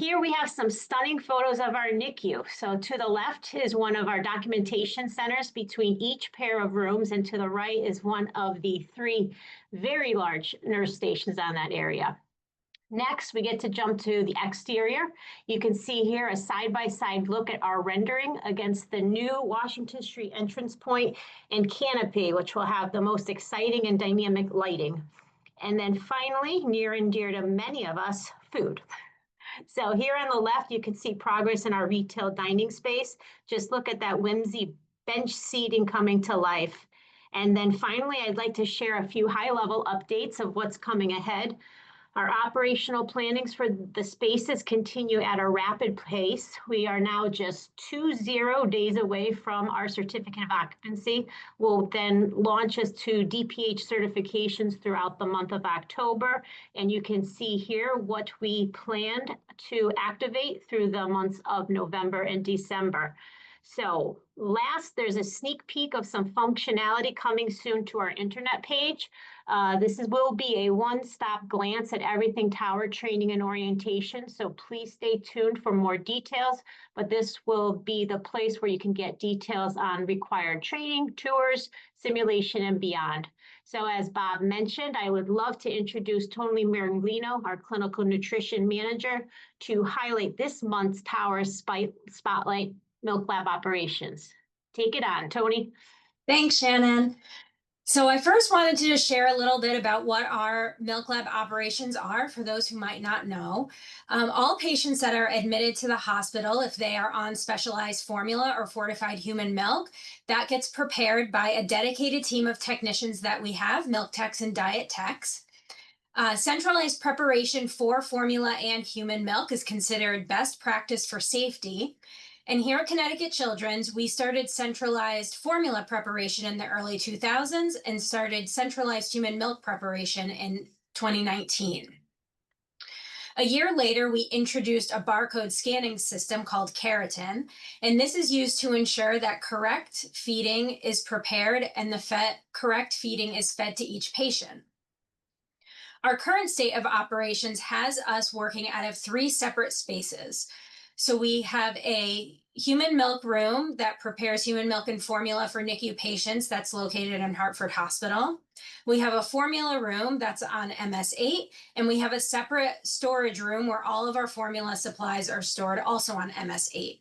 Here we have some stunning photos of our NICU. So to the left is one of our documentation centers between each pair of rooms, and to the right is one of the three very large nurse stations on that area. Next, we get to jump to the exterior. You can see here a side-by-side look at our rendering against the new Washington Street entrance point and canopy, which will have the most exciting and dynamic lighting. And then finally, near and dear to many of us, food. So here on the left, you can see progress in our retail dining space. Just look at that whimsy bench seating coming to life. And then finally, I'd like to share a few high-level updates of what's coming ahead. Our operational plannings for the spaces continue at a rapid pace. We are now just 20 days away from our certificate of occupancy. We'll then launch us to DPH certifications throughout the month of October. And you can see here what we planned to activate through the months of November and December. So last, there's a sneak peek of some functionality coming soon to our internet page. Will be a one-stop glance at everything tower training and orientation. So please stay tuned for more details, but this will be the place where you can get details on required training, tours, simulation, and beyond. So as Bob mentioned, I would love to introduce Tony Merlino, our clinical nutrition manager, to highlight this month's Tower Spotlight Milk Lab operations. Take it on, Tony. Thanks, Shannon. So I first wanted to just share a little bit about what our Milk Lab operations are for those who might not know. All patients that are admitted to the hospital, if they are on specialized formula or fortified human milk, that gets prepared by a dedicated team of technicians that we have, milk techs and diet techs. Centralized preparation for formula and human milk is considered best practice for safety. And here at Connecticut Children's, we started centralized formula preparation in the early 2000s and started centralized human milk preparation in 2019. A year later, we introduced a barcode scanning system called Keratin, and this is used to ensure that correct feeding is prepared and the correct feeding is fed to each patient. Our current state of operations has us working out of 3 separate spaces. So we have a human milk room that prepares human milk and formula for NICU patients that's located in Hartford Hospital. We have a formula room that's on MS8, and we have a separate storage room where all of our formula supplies are stored also on MS8.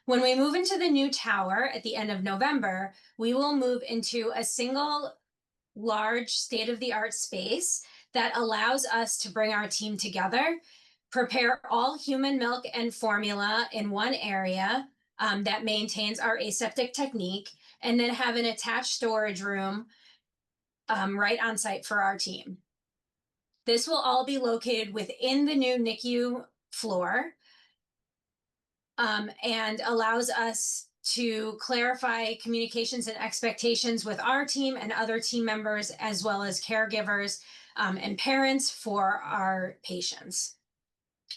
When we move into the new tower at the end of November, we will move into a single large state-of-the-art space that allows us to bring our team together, prepare all human milk and formula in one area that maintains our aseptic technique, and then have an attached storage room right on site for our team. This will all be located within the new NICU floor and allows us to clarify communications and expectations with our team and other team members, as well as caregivers and parents for our patients.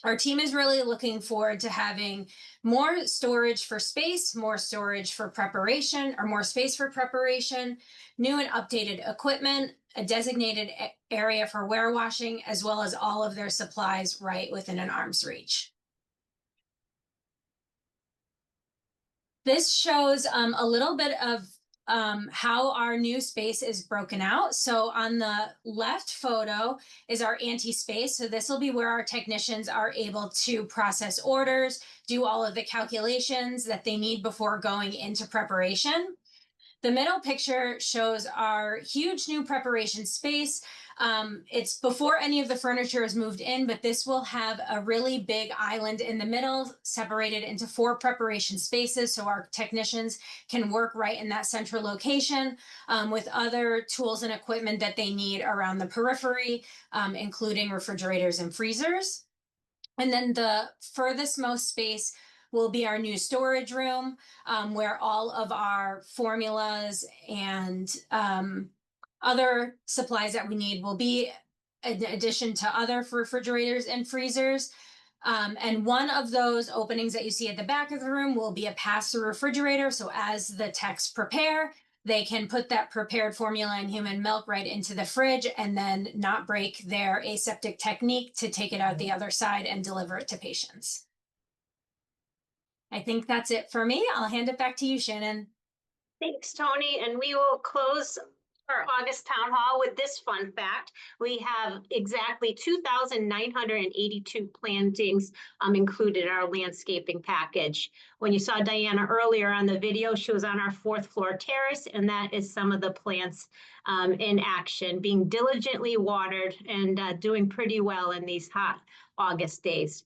Our team is really looking forward to having more storage for space, more storage for preparation, or more space for preparation, new and updated equipment, a designated area for warewashing, as well as all of their supplies right within an arm's reach. This shows a little bit of how our new space is broken out. So on the left photo is our ante space. So this will be where our technicians are able to process orders, do all of the calculations that they need before going into preparation. The middle picture shows our huge new preparation space. It's before any of the furniture is moved in, but this will have a really big island in the middle, separated into 4 preparation spaces, so our technicians can work right in that central location with other tools and equipment that they need around the periphery, including refrigerators and freezers. And then the furthest most space will be our new storage room, where all of our formulas and other supplies that we need will be in addition to other refrigerators and freezers. And one of those openings that you see at the back of the room will be a pass-through refrigerator. So as the techs prepare, they can put that prepared formula and human milk right into the fridge and then not break their aseptic technique to take it out the other side and deliver it to patients. I think that's it for me. I'll hand it back to you, Shannon. Thanks, Tony. And we will close our August town hall with this fun fact. We have exactly 2,982 plantings included in our landscaping package. When you saw Diana earlier on the video, she was on our 4th floor terrace, and that is some of the plants in action, being diligently watered and doing pretty well in these hot August days.